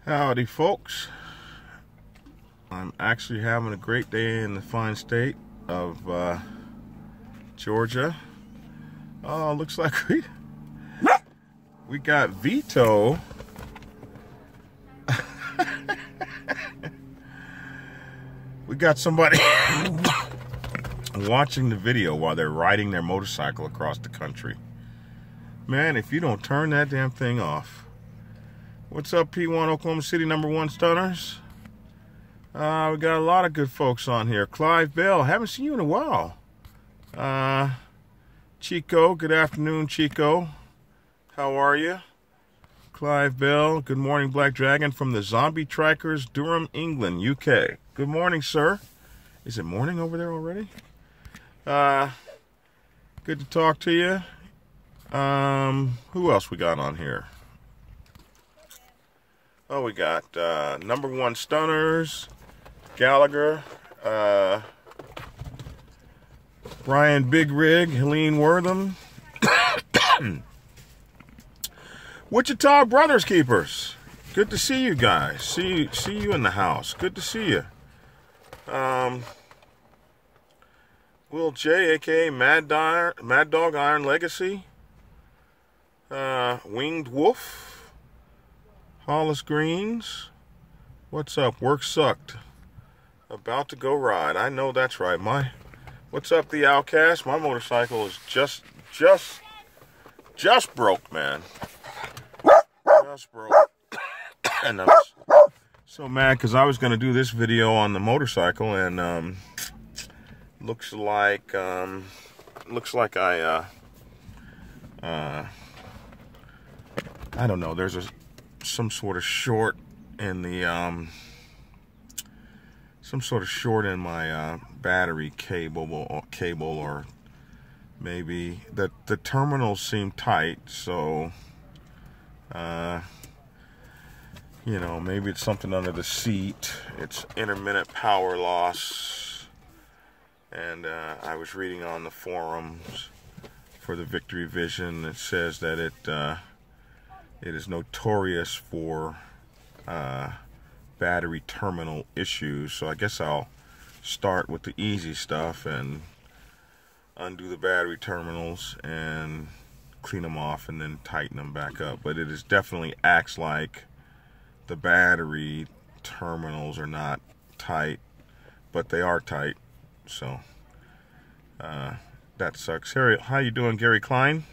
Howdy folks, I'm actually having a great day in the fine state of Georgia. Oh, looks like we got Vito. We got somebody watching the video while they're riding their motorcycle across the country. Man, if you don't turn that damn thing off. What's up, P1 Oklahoma City #1 stunners? We got a lot of good folks on here. Clive Bell, haven't seen you in a while. Chico, good afternoon, Chico. How are you? Clive Bell, good morning, Black Dragon from the Zombie Trackers, Durham, England, UK. Good morning, sir. Is it morning over there already? Good to talk to you. Who else we got on here? Oh, we got #1 stunners, Gallagher, Brian Big Rig, Helene Wortham, Wichita Brothers Keepers. Good to see you guys. See you in the house. Good to see you. Will J, aka Mad Dog Iron Legacy, Winged Wolf. Hollis Greens, what's up? Work sucked. About to go ride. I know that's right. What's up, the Outcast? My motorcycle is just broke, man. Just broke. And I'm so mad because I was gonna do this video on the motorcycle, and looks like I don't know. There's some sort of short in the my battery cable, or maybe the terminals seem tight, so you know, maybe it's something under the seat. It's intermittent power loss, and I was reading on the forums for the Victory Vision. It says that it is notorious for battery terminal issues. So I guess I'll start with the easy stuff and undo the battery terminals and clean them off and then tighten them back up. But it is definitely acts like the battery terminals are not tight, but they are tight. So that sucks. Harry, how you doing, Gary Klein?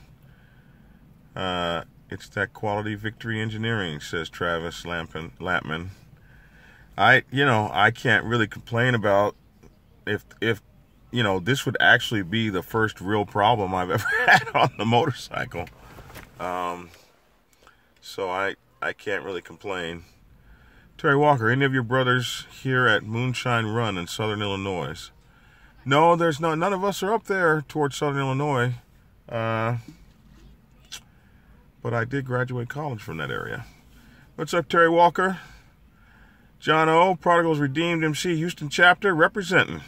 It's that quality Victory engineering, says Travis Lampman. I can't really complain about if you know, this would actually be the first real problem I've ever had on the motorcycle. So I can't really complain. Terry Walker, any of your brothers here at Moonshine Run in Southern Illinois? No, there's not. None of us are up there towards Southern Illinois. But I did graduate college from that area. What's up, Terry Walker? John O, Prodigals Redeemed MC Houston chapter, representing.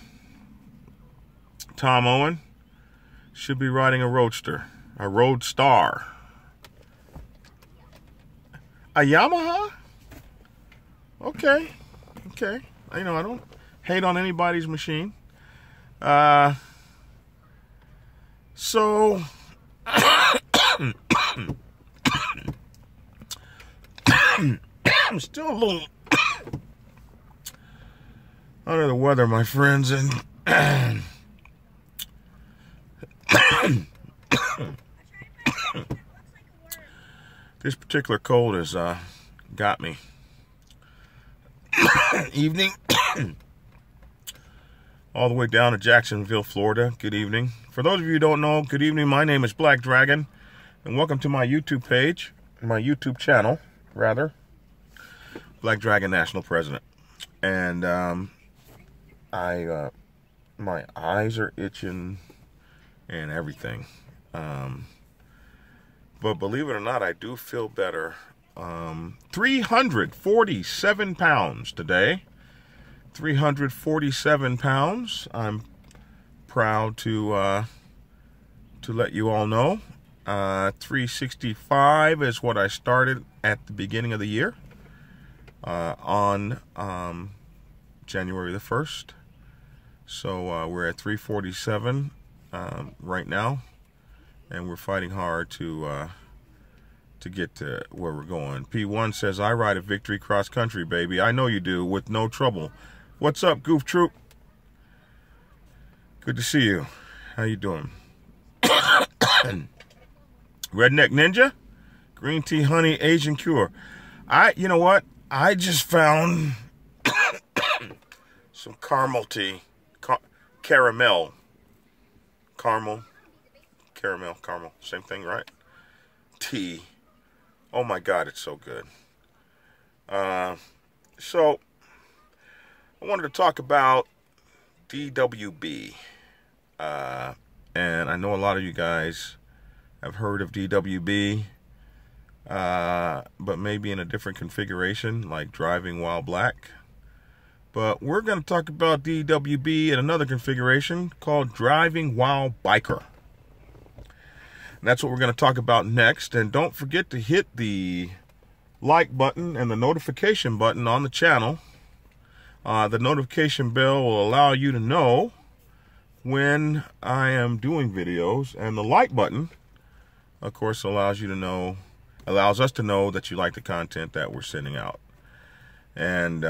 Tom Owen, should be riding a Roadster. A Roadstar. A Yamaha? Okay. Okay. You know, I don't hate on anybody's machine. So... I'm still a little under the weather, my friends, and this particular cold has got me. Evening. All the way down to Jacksonville, Florida. Good evening. For those of you who don't know, good evening. My name is Black Dragon, and welcome to my YouTube page, my YouTube channel, rather. Black Dragon National President. And my eyes are itching and everything. But believe it or not, I do feel better. 347 pounds today. 347 pounds. I'm proud to let you all know. 365 is what I started at the beginning of the year. on January the 1st. So we're at 347 right now, and we're fighting hard to get to where we're going. P1 says, I ride a victory cross country, baby. I know you do, with no trouble. What's up, Goof Troop? Good to see you. How you doing? Redneck Ninja? Green tea, honey, Asian cure. You know what? I just found some caramel tea. Caramel. Caramel. Same thing, right? Tea. Oh my God, it's so good. So, I wanted to talk about DWB. And I know a lot of you guys have heard of DWB, but maybe in a different configuration, like driving while black. But we're going to talk about DWB in another configuration called driving while biker. And that's what we're going to talk about next. And don't forget to hit the like button and the notification button on the channel. The notification bell will allow you to know when I am doing videos, and the like button, of course, allows us to know that you like the content that we're sending out. And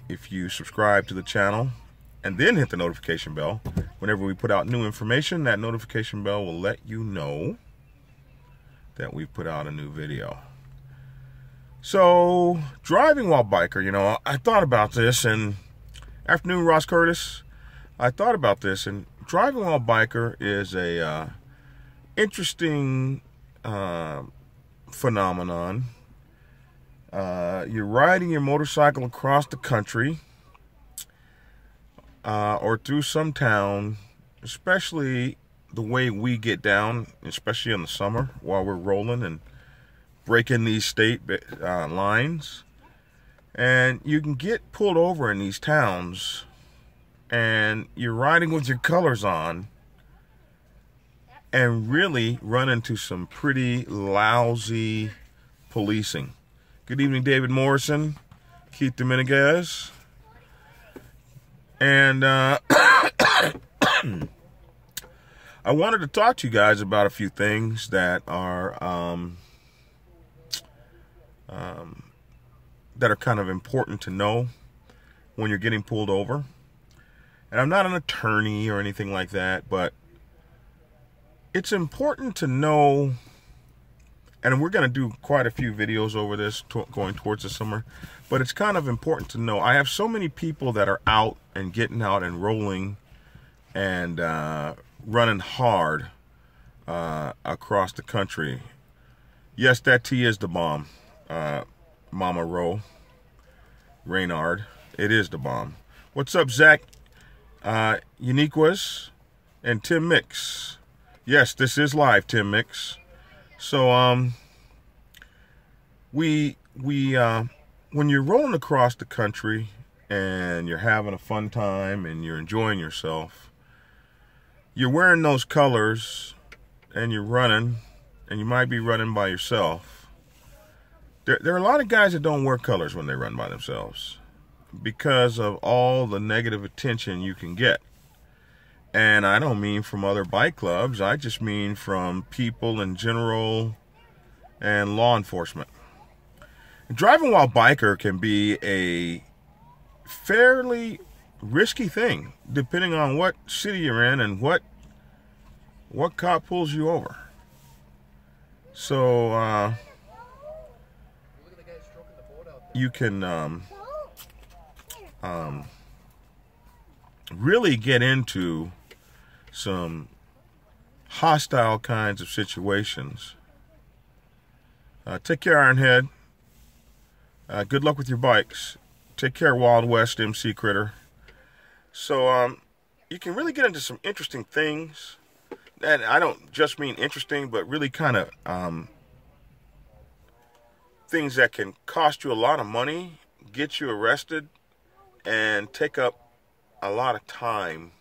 if you subscribe to the channel and then hit the notification bell, whenever we put out new information, that notification bell will let you know that we put out a new video. So, driving while biker, you know, I thought about this, and afternoon, Ross Curtis, I thought about this, and driving while biker is a interesting phenomenon. You're riding your motorcycle across the country or through some town, especially the way we get down, especially in the summer while we're rolling and breaking these state lines. And you can get pulled over in these towns, and you're riding with your colors on and really run into some pretty lousy policing. Good evening, David Morrison, Keith Dominguez. And I wanted to talk to you guys about a few things that are kind of important to know when you're getting pulled over. And I'm not an attorney or anything like that, but it's important to know, and we're going to do quite a few videos over this going towards the summer, but it's kind of important to know. I have so many people that are out and getting out and rolling and running hard across the country. Yes, that tea is the bomb, Mama Rowe Reynard. It is the bomb. What's up, Zach Uniquas and Tim Mix? Yes, this is live, Tim Mix. So when you're rolling across the country and you're having a fun time and you're enjoying yourself, you're wearing those colors and you're running, and you might be running by yourself. There are a lot of guys that don't wear colors when they run by themselves because of all the negative attention you can get. And I don't mean from other bike clubs, I just mean from people in general and law enforcement. Driving while biker can be a fairly risky thing, depending on what city you're in and what cop pulls you over. So you can really get into some hostile kinds of situations. Take care, Ironhead. Good luck with your bikes. Take care, Wild West MC Critter. So you can really get into some interesting things. And I don't just mean interesting, but really kind of things that can cost you a lot of money, get you arrested, and take up a lot of time.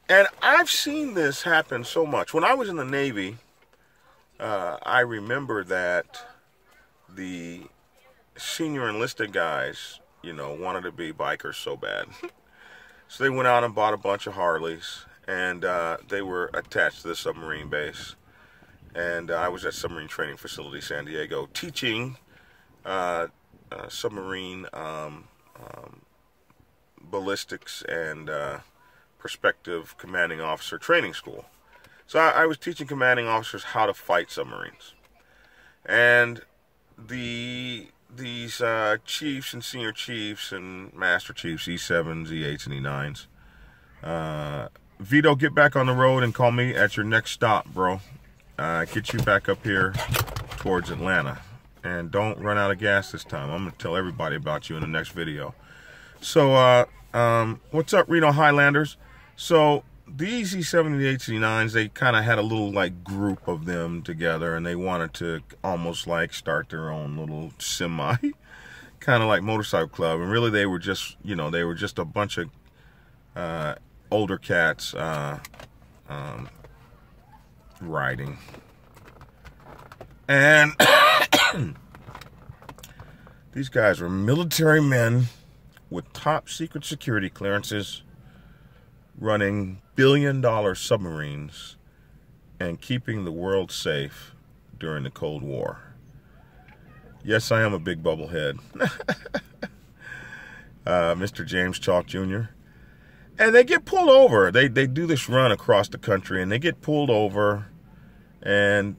And I've seen this happen so much. When I was in the Navy, I remember that the senior enlisted guys, you know, wanted to be bikers so bad. So they went out and bought a bunch of Harleys, and they were attached to the submarine base. And I was at Submarine Training Facility, San Diego, teaching submarine ballistics and prospective commanding officer training school. So I was teaching commanding officers how to fight submarines. And these chiefs and senior chiefs and master chiefs, E7s, E8s, and E9s, Vito, get back on the road and call me at your next stop, bro. Get you back up here towards Atlanta. And don't run out of gas this time. I'm going to tell everybody about you in the next video. So, what's up, Reno Highlanders? So, these E7 and E8s and E9s, they kind of had a little, like, group of them together, and they wanted to almost, like, start their own little semi, kind of like motorcycle club. And really, they were just, you know, they were just a bunch of older cats riding. And these guys were military men with top secret security clearances, running billion-dollar submarines and keeping the world safe during the Cold War. Yes, I am a big bubblehead. Mr. James Chalk Jr. And they get pulled over. They do this run across the country, and they get pulled over. And,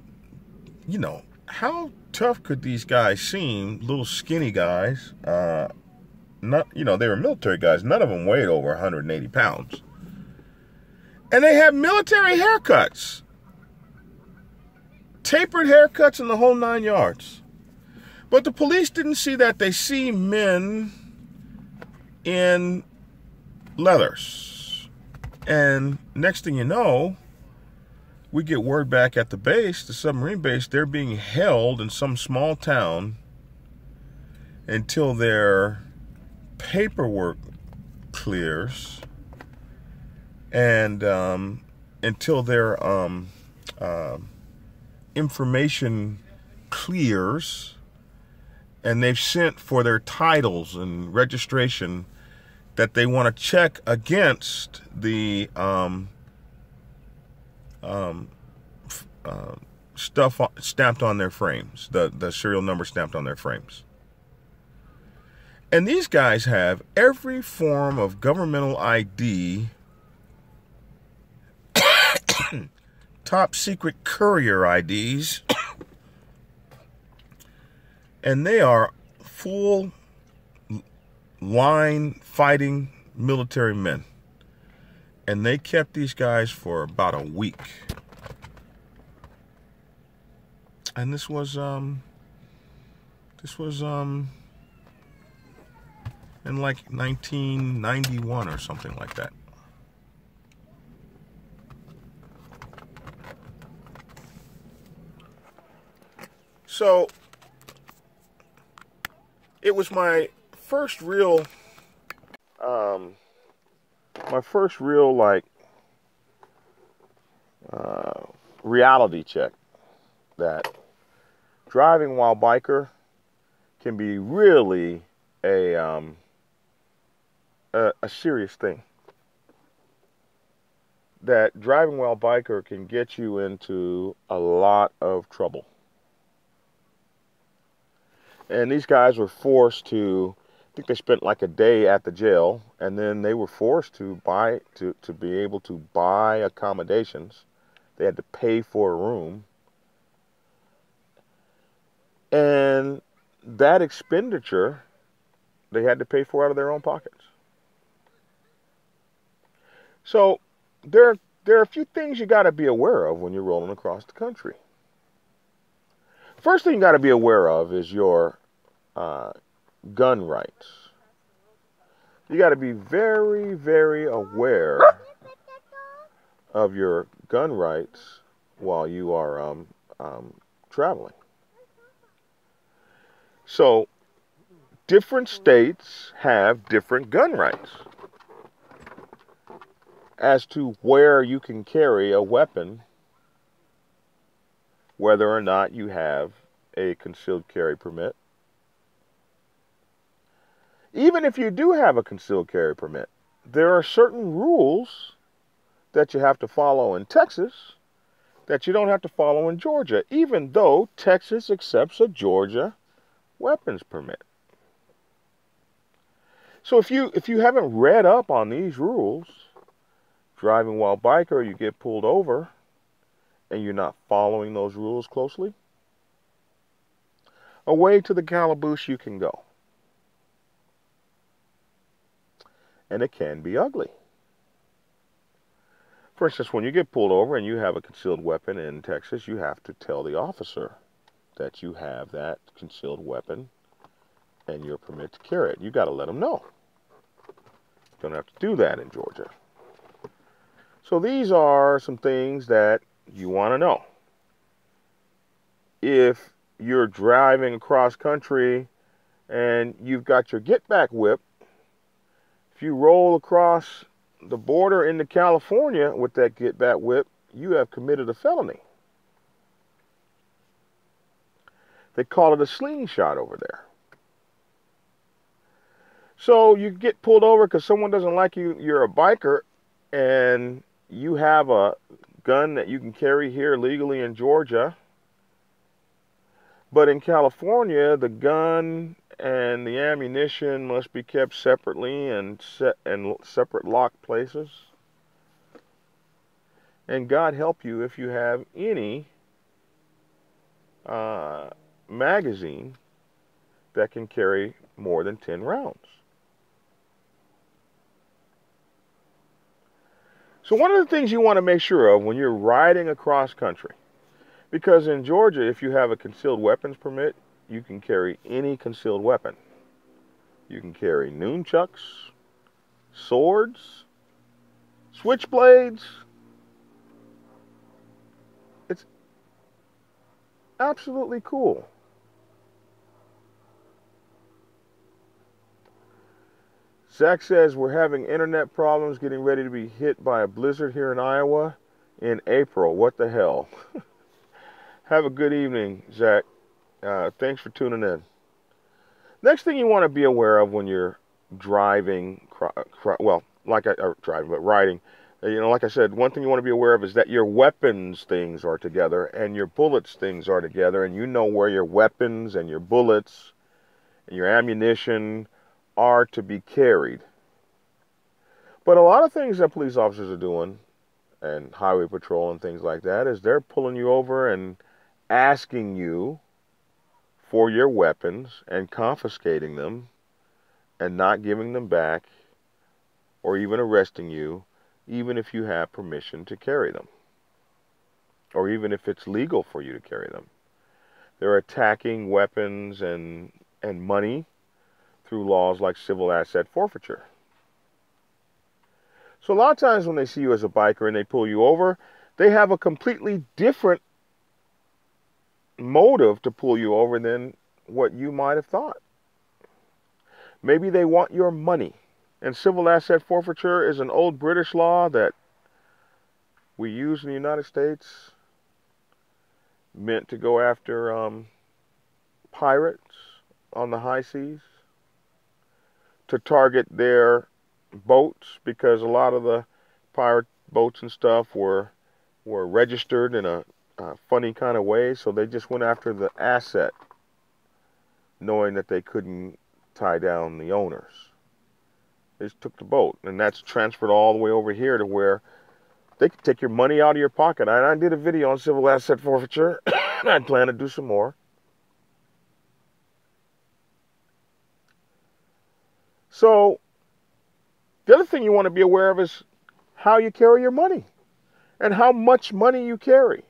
you know, how tough could these guys seem? Little skinny guys. Not, you know, they were military guys. None of them weighed over 180 pounds. And they have military haircuts. Tapered haircuts and the whole 9 yards. But the police didn't see that. They see men in leathers. And next thing you know, we get word back at the base, the submarine base, they're being held in some small town until their paperwork clears and until their information clears, and they've sent for their titles and registration that they want to check against the stuff stamped on their frames, the serial number stamped on their frames. And these guys have every form of governmental ID, top secret courier IDs, and they are full line fighting military men. And they kept these guys for about a week. And this was in like 1991 or something like that. So it was my first real like reality check that driving while biker can be really a serious thing. That driving while biker can get you into a lot of trouble. And these guys were forced to, I think they spent like a day at the jail, and then they were forced to be able to buy accommodations. They had to pay for a room. And that expenditure, they had to pay for out of their own pockets. So there are a few things you got to be aware of when you're rolling across the country. First thing you got to be aware of is your gun rights. You got to be very, very aware of your gun rights while you are traveling. So, different states have different gun rights as to where you can carry a weapon, whether or not you have a concealed carry permit, Even if you do have a concealed carry permit, there are certain rules that you have to follow in Texas that you don't have to follow in Georgia, even though Texas accepts a Georgia weapons permit. So if you haven't read up on these rules, driving while biker, you get pulled over and you're not following those rules closely, away to the calaboose you can go. And it can be ugly. For instance, when you get pulled over and you have a concealed weapon in Texas, you have to tell the officer that you have that concealed weapon and your permit to carry it. You got to let them know. You don't have to do that in Georgia. So these are some things that you want to know. If you're driving across country and you've got your get back whip, if you roll across the border into California with that get back whip, you have committed a felony. They call it a slingshot over there. So you get pulled over because someone doesn't like you, you're a biker, and you have a gun that you can carry here legally in Georgia. But in California, the gun and the ammunition must be kept separately and set in separate locked places. And God help you if you have any magazine that can carry more than 10 rounds. So one of the things you want to make sure of when you're riding across country, because in Georgia, if you have a concealed weapons permit, you can carry any concealed weapon. You can carry nunchucks, swords, switchblades. It's absolutely cool. Zach says we're having internet problems getting ready to be hit by a blizzard here in Iowa in April. What the hell? Have a good evening, Zach. Thanks for tuning in. Next thing you want to be aware of when you're driving, riding. Like I said, one thing you want to be aware of is that your weapons things are together and your bullets things are together, and you know where your weapons and your bullets and your ammunition are to be carried. But a lot of things that police officers are doing, and highway patrol and things like that, is they're pulling you over and asking you for your weapons and confiscating them and not giving them back, or even arresting you, even if you have permission to carry them, or even if it's legal for you to carry them. They're attacking weapons and money through laws like civil asset forfeiture. So a lot of times when they see you as a biker and they pull you over, they have a completely different motive to pull you over than what you might have thought. Maybe they want your money. And civil asset forfeiture is an old British law that we use in the United States, meant to go after pirates on the high seas, to target their boats, because a lot of the pirate boats and stuff were registered in a funny kind of way, so they just went after the asset, knowing that they couldn't tie down the owners. They just took the boat, and that's transferred all the way over here to where they could take your money out of your pocket. I did a video on civil asset forfeiture, and I plan to do some more. So the other thing you want to be aware of is how you carry your money, and how much money you carry,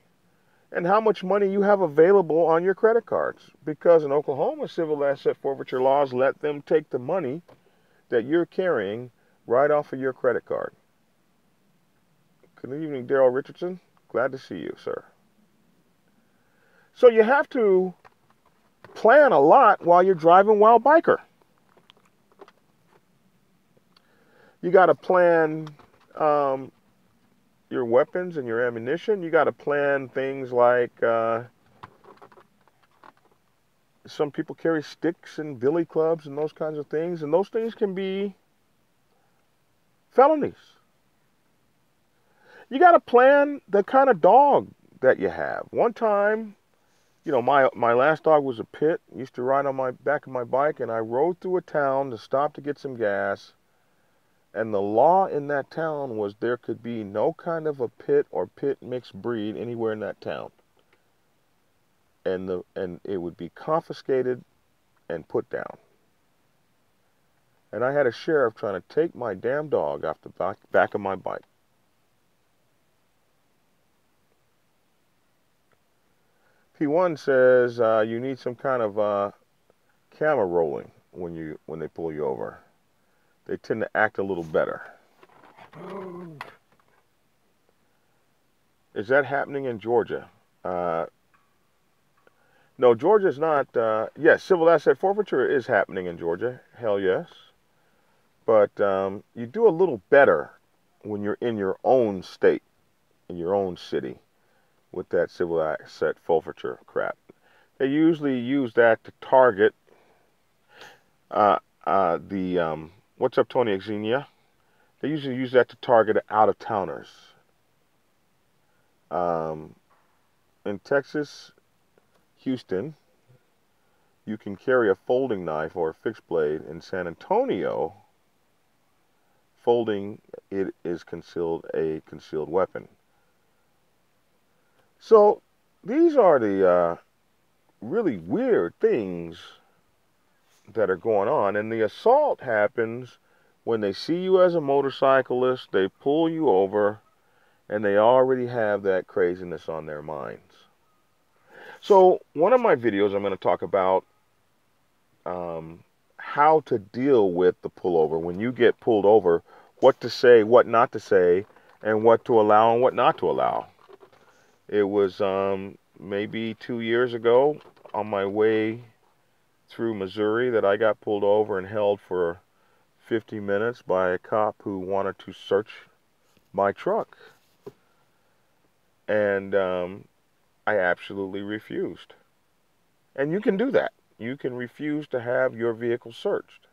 and how much money you have available on your credit cards. Because in Oklahoma, civil asset forfeiture laws let them take the money that you're carrying right off of your credit card. Good evening, Daryl Richardson. Glad to see you, sir. So you have to plan a lot while you're driving while biker. You got to plan your weapons and your ammunition. You got to plan things like some people carry sticks and billy clubs and those kinds of things, and those things can be felonies. You got to plan the kind of dog that you have. One time, you know, my last dog was a pit. Used to ride on my back of my bike, and I rode through a town to stop to get some gas. And the law in that town was there could be no kind of a pit or pit mixed breed anywhere in that town. And it would be confiscated and put down. And I had a sheriff trying to take my damn dog off the back of my bike. P1 says you need some kind of camera rolling when they pull you over. They tend to act a little better. Is that happening in Georgia? No, Georgia's not. Yes, civil asset forfeiture is happening in Georgia. Hell yes. But you do a little better when you're in your own state, in your own city, with that civil asset forfeiture crap. They usually use that to target what's up, Tony Xenia? They usually use that to target out-of-towners. In Texas, Houston, you can carry a folding knife or a fixed blade. In San Antonio, folding it is a concealed weapon. So these are the really weird things that are going on. And the assault happens when they see you as a motorcyclist, they pull you over, and they already have that craziness on their minds. So one of my videos, I'm going to talk about how to deal with the pullover. When you get pulled over, what to say, what not to say, and what to allow and what not to allow. It was maybe 2 years ago on my way through Missouri that I got pulled over and held for 50 minutes by a cop who wanted to search my truck. And I absolutely refused. And you can do that. You can refuse to have your vehicle searched.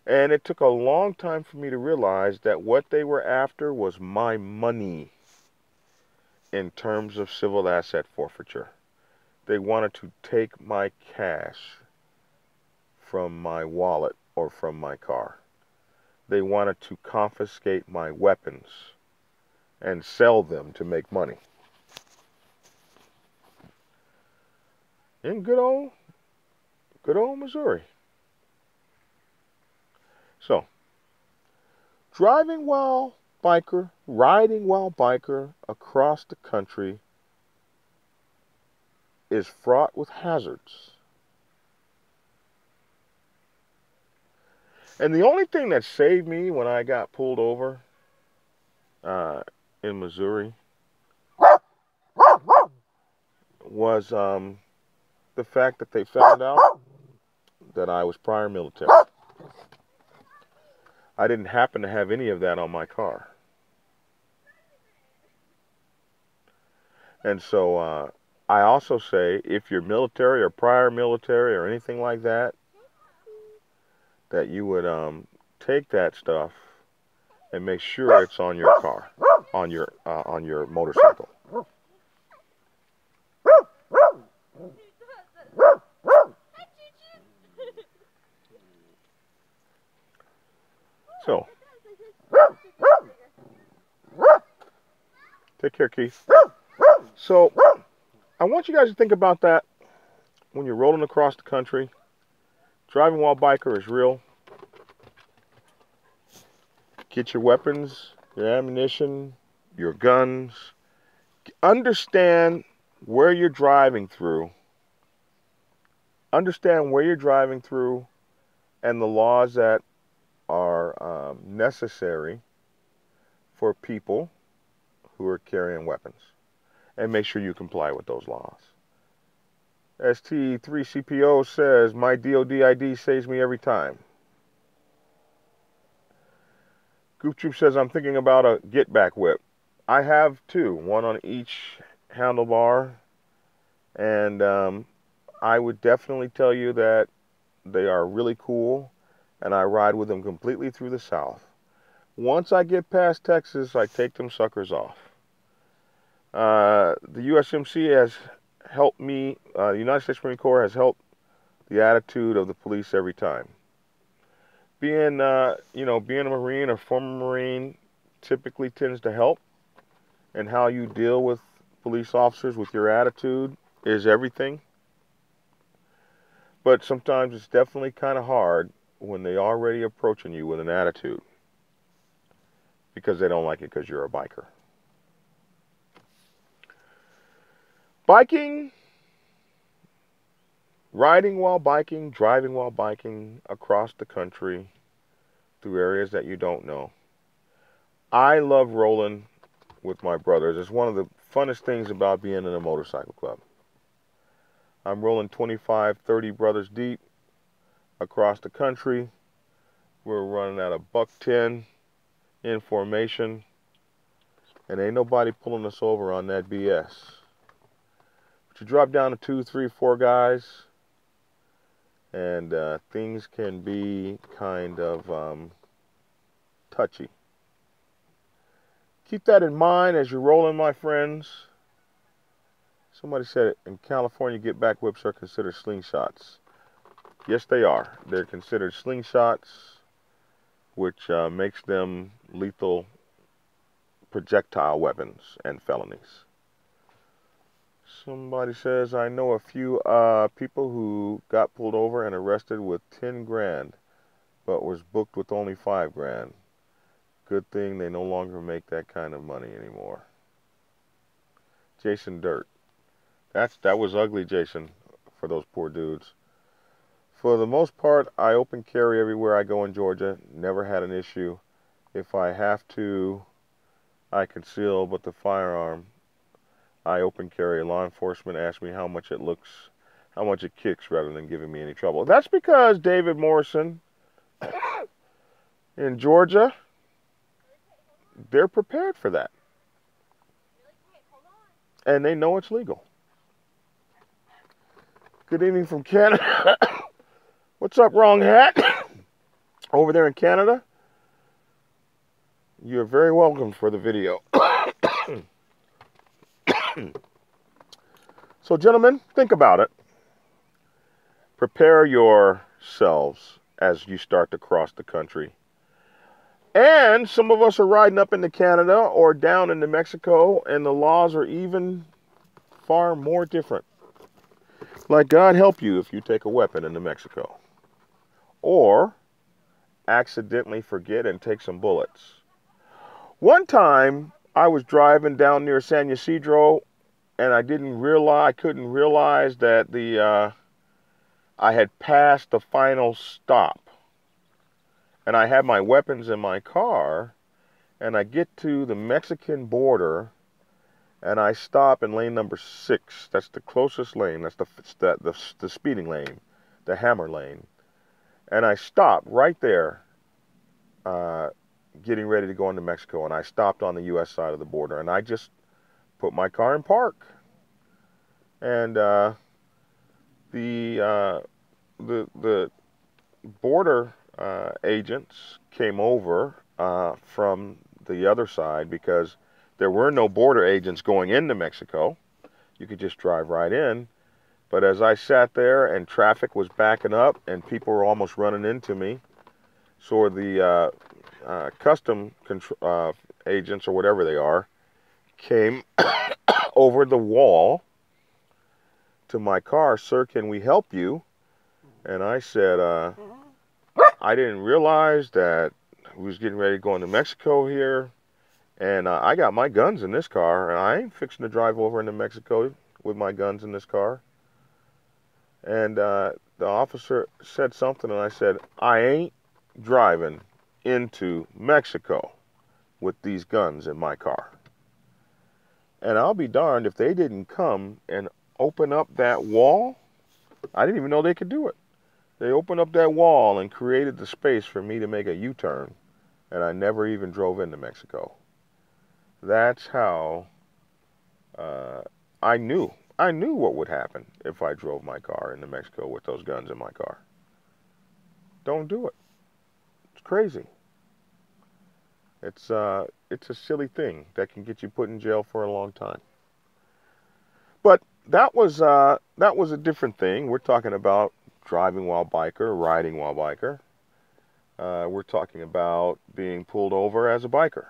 And it took a long time for me to realize that what they were after was my money in terms of civil asset forfeiture. They wanted to take my cash from my wallet or from my car. They wanted to confiscate my weapons and sell them to make money. In good old Missouri. So, riding while biker across the country is fraught with hazards. And the only thing that saved me when I got pulled over in Missouri was the fact that they found out that I was prior military. I didn't happen to have any of that on my car. And so I also say, if you're military or prior military or anything like that, that you would take that stuff and make sure it's on your car, on your motorcycle. So, take care, Keith. So, I want you guys to think about that when you're rolling across the country. Driving while biker is real. Get your weapons, your ammunition, your guns. Understand where you're driving through. Understand where you're driving through and the laws that are necessary for people who are carrying weapons. And make sure you comply with those laws. ST3CPO says, my DOD ID saves me every time. Goof Troop says, I'm thinking about a get back whip. I have two, one on each handlebar. And I would definitely tell you that they are really cool, and I ride with them completely through the South. Once I get past Texas, I take them suckers off. The USMC has helped me, the United States Marine Corps has helped the attitude of the police every time. Being, being a Marine or former Marine typically tends to help, and how you deal with police officers with your attitude is everything. But sometimes it's definitely kind of hard when they already approaching you with an attitude because they don't like it because you're a biker. Biking, riding while biking, driving while biking across the country through areas that you don't know. I love rolling with my brothers. It's one of the funnest things about being in a motorcycle club. I'm rolling 25, 30 brothers deep across the country. We're running at a $110 in formation, and ain't nobody pulling us over on that BS. But you drop down to 2, 3, 4 guys, and things can be kind of touchy. Keep that in mind as you're rolling, my friends. Somebody said in California, get back whips are considered slingshots. Yes, they are. They're considered slingshots, which makes them lethal projectile weapons and felonies. Somebody says, I know a few people who got pulled over and arrested with 10 grand, but was booked with only 5 grand. Good thing they no longer make that kind of money anymore. Jason Dirt. That was ugly, Jason, for those poor dudes. For the most part, I open carry everywhere I go in Georgia. Never had an issue. If I have to, I conceal, but the firearm, I open carry. Law enforcement asks me how much it kicks, rather than giving me any trouble. That's because David Morrison in Georgia, they're prepared for that. And they know it's legal. Good evening from Canada. What's up, wrong hat? Over there in Canada. You're very welcome for the video. So, gentlemen, think about it. Prepare yourselves as you start to cross the country. And some of us are riding up into Canada or down into Mexico, and the laws are even far more different. Like, God help you if you take a weapon into Mexico. Or accidentally forget and take some bullets. One time, I was driving down near San Ysidro, and I couldn't realize that I had passed the final stop. And I had my weapons in my car, and I get to the Mexican border, and I stop in lane number 6. That's the closest lane. That's the speeding lane, the hammer lane. And I stopped right there, getting ready to go into Mexico. And I stopped on the U.S. side of the border, and I just put my car in park. And the border agents came over from the other side, because there were no border agents going into Mexico. You could just drive right in. But as I sat there and traffic was backing up and people were almost running into me, so the custom agents, or whatever they are, came over the wall to my car. Sir, can we help you? And I said, I didn't realize that we was getting ready to go into Mexico here, and I got my guns in this car, and I ain't fixing to drive over into Mexico with my guns in this car. And the officer said something, and I said, I ain't driving into Mexico with these guns in my car. And I'll be darned if they didn't come and open up that wall. I didn't even know they could do it. They opened up that wall and created the space for me to make a U-turn, and I never even drove into Mexico. That's how I knew I knew what would happen if I drove my car into Mexico with those guns in my car. Don't do it. It's crazy. It's a silly thing that can get you put in jail for a long time. But that was a different thing. We're talking about driving while biker, riding while biker. We're talking about being pulled over as a biker.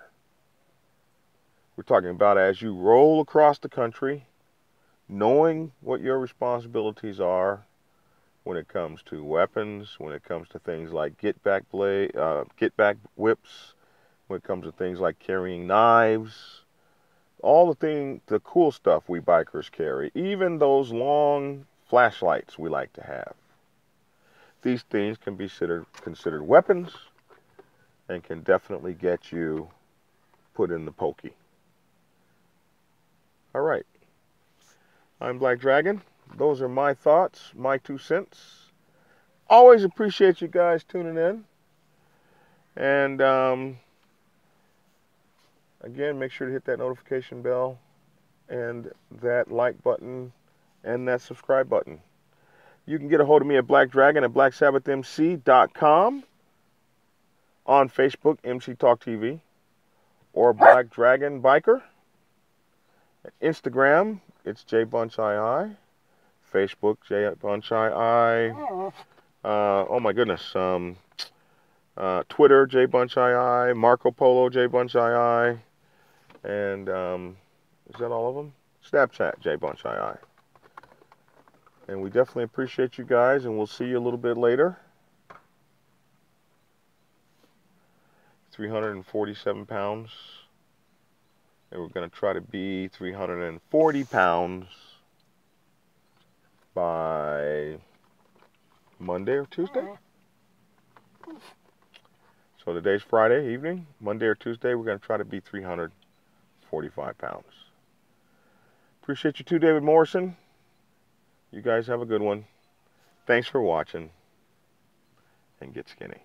We're talking about as you roll across the country, knowing what your responsibilities are when it comes to weapons, when it comes to things like get back whips, when it comes to things like carrying knives, all the cool stuff we bikers carry, even those long flashlights we like to have. These things can be considered weapons and can definitely get you put in the pokey. All right. I'm Black Dragon. Those are my thoughts, my 2 cents. Always appreciate you guys tuning in. And again, make sure to hit that notification bell and that like button and that subscribe button. You can get a hold of me at Black Dragon at blacksabbathmc.com, on Facebook, MC Talk TV, or Black Dragon Biker. At Instagram, it's jbunchii. Facebook, jbunchii. Oh my goodness. Twitter, jbunchii. Marco Polo, jbunchii. And is that all of them? Snapchat, jbunchii. And we definitely appreciate you guys, and we'll see you a little bit later. 347 pounds. And we're going to try to be 340 pounds by Monday or Tuesday. So today's Friday evening. Monday or Tuesday, we're going to try to be 345 pounds. Appreciate you too, David Morrison. You guys have a good one. Thanks for watching, and get skinny.